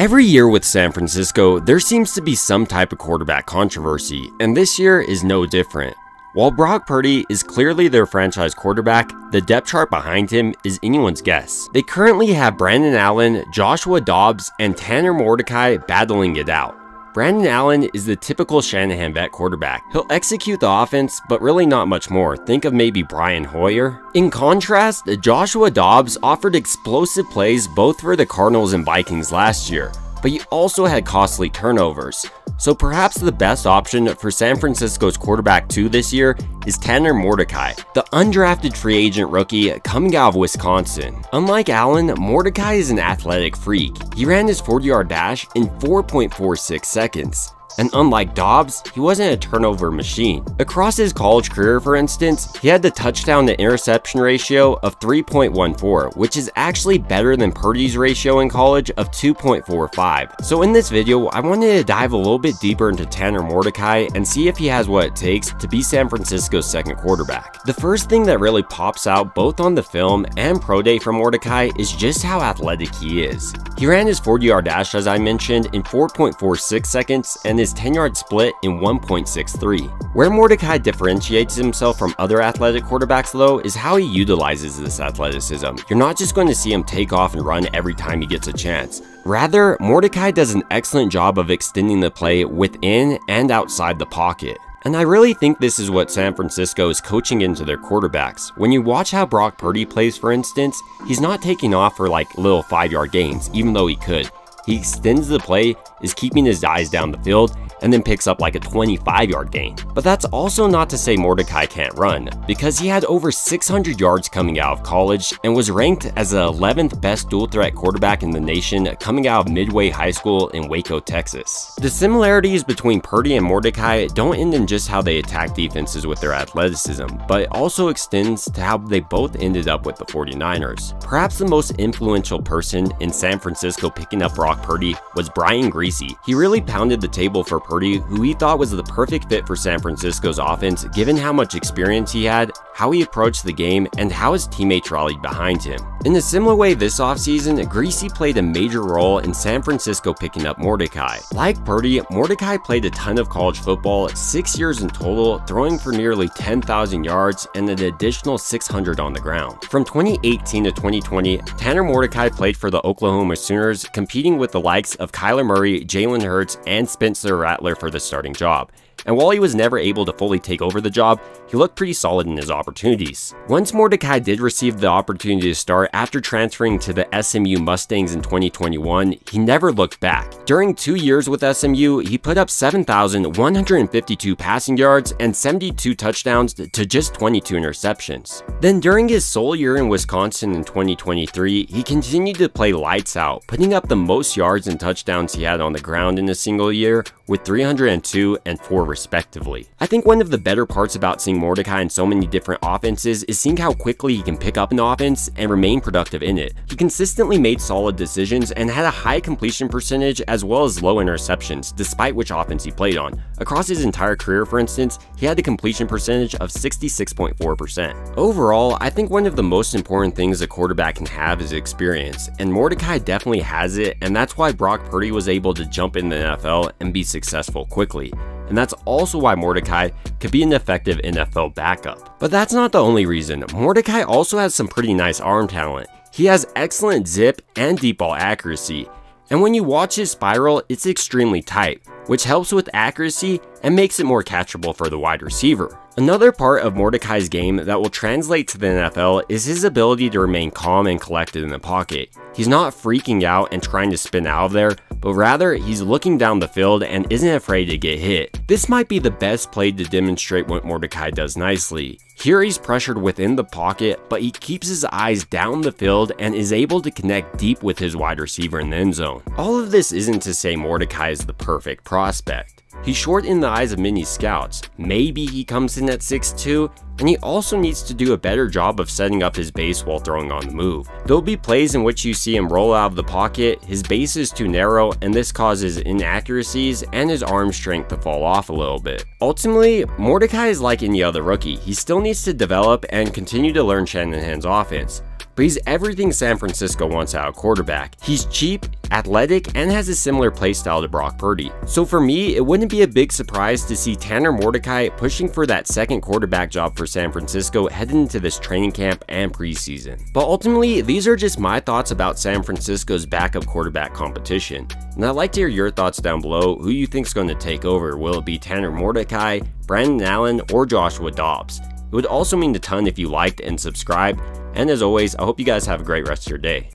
Every year with San Francisco, there seems to be some type of quarterback controversy, and this year is no different. While Brock Purdy is clearly their franchise quarterback, the depth chart behind him is anyone's guess. They currently have Brandon Allen, Joshua Dobbs, and Tanner Mordecai battling it out. Brandon Allen is the typical Shanahan vet quarterback. He'll execute the offense, but really not much more. Think of maybe Brian Hoyer. In contrast, Joshua Dobbs offered explosive plays both for the Cardinals and Vikings last year, but he also had costly turnovers. So perhaps the best option for San Francisco's quarterback 2 this year is Tanner Mordecai, the undrafted free agent rookie coming out of Wisconsin. Unlike Allen, Mordecai is an athletic freak. He ran his 40-yard dash in 4.46 seconds. And unlike Dobbs, he wasn't a turnover machine. Across his college career, for instance, he had the touchdown to interception ratio of 3.14, which is actually better than Purdy's ratio in college of 2.45. So in this video, I wanted to dive a little bit deeper into Tanner Mordecai and see if he has what it takes to be San Francisco's second quarterback. The first thing that really pops out both on the film and pro day from Mordecai is just how athletic he is. He ran his 40-yard dash, as I mentioned, in 4.46 seconds and his 10-yard split in 1.63. Where Mordecai differentiates himself from other athletic quarterbacks though is how he utilizes this athleticism. You're not just going to see him take off and run every time he gets a chance. Rather, Mordecai does an excellent job of extending the play within and outside the pocket. And I really think this is what San Francisco is coaching into their quarterbacks. When you watch how Brock Purdy plays, for instance, he's not taking off for like little 5-yard gains, even though he could. He extends the play, is keeping his eyes down the field, and then picks up like a 25-yard gain. But that's also not to say Mordecai can't run, because he had over 600 yards coming out of college and was ranked as the 11th best dual-threat quarterback in the nation coming out of Midway High School in Waco, Texas. The similarities between Purdy and Mordecai don't end in just how they attack defenses with their athleticism, but it also extends to how they both ended up with the 49ers. Perhaps the most influential person in San Francisco picking up Brock Purdy was Brian Griese. He really pounded the table for Purdy, who he thought was the perfect fit for San Francisco's offense given how much experience he had, how he approached the game, and how his teammates rallied behind him. In a similar way this offseason, Griese played a major role in San Francisco picking up Mordecai. Like Purdy, Mordecai played a ton of college football, 6 years in total, throwing for nearly 10,000 yards and an additional 600 on the ground. From 2018 to 2020, Tanner Mordecai played for the Oklahoma Sooners, competing with the likes of Kyler Murray, Jalen Hurts, and Spencer Rattler for the starting job. And while he was never able to fully take over the job, he looked pretty solid in his opportunities. Once Mordecai did receive the opportunity to start after transferring to the SMU Mustangs in 2021, he never looked back. During 2 years with SMU, he put up 7,152 passing yards and 72 touchdowns to just 22 interceptions. Then during his sole year in Wisconsin in 2023, he continued to play lights out, putting up the most yards and touchdowns he had on the ground in a single year with 302 and 4 respectively. I think one of the better parts about seeing Mordecai in so many different offenses is seeing how quickly he can pick up an offense and remain productive in it. He consistently made solid decisions and had a high completion percentage as well as low interceptions, despite which offense he played on. Across his entire career, for instance, he had a completion percentage of 66.4%. Overall, I think one of the most important things a quarterback can have is experience, and Mordecai definitely has it, and that's why Brock Purdy was able to jump in the NFL and be successful quickly. And that's also why Mordecai could be an effective NFL backup. But that's not the only reason. Mordecai also has some pretty nice arm talent. He has excellent zip and deep ball accuracy. And when you watch his spiral, it's extremely tight, which helps with accuracy and makes it more catchable for the wide receiver. Another part of Mordecai's game that will translate to the NFL is his ability to remain calm and collected in the pocket. He's not freaking out and trying to spin out of there, but rather he's looking down the field and isn't afraid to get hit. This might be the best play to demonstrate what Mordecai does nicely. Here he's pressured within the pocket, but he keeps his eyes down the field and is able to connect deep with his wide receiver in the end zone. All of this isn't to say Mordecai is the perfect prospect. He's short in the eyes of many scouts. Maybe he comes in at 6'2", and he also needs to do a better job of setting up his base while throwing on the move. There'll be plays in which you see him roll out of the pocket, his base is too narrow, and this causes inaccuracies and his arm strength to fall off a little bit. Ultimately, Mordecai is like any other rookie. He still needs to develop and continue to learn Shanahan's offense. but he's everything San Francisco wants out of quarterback. He's cheap, athletic, and has a similar playstyle to Brock Purdy. So for me, it wouldn't be a big surprise to see Tanner Mordecai pushing for that second quarterback job for San Francisco heading into this training camp and preseason. But ultimately, these are just my thoughts about San Francisco's backup quarterback competition. And I'd like to hear your thoughts down below. Who you think is going to take over? Will it be Tanner Mordecai, Brandon Allen, or Joshua Dobbs? It would also mean a ton if you liked and subscribed. And as always, I hope you guys have a great rest of your day.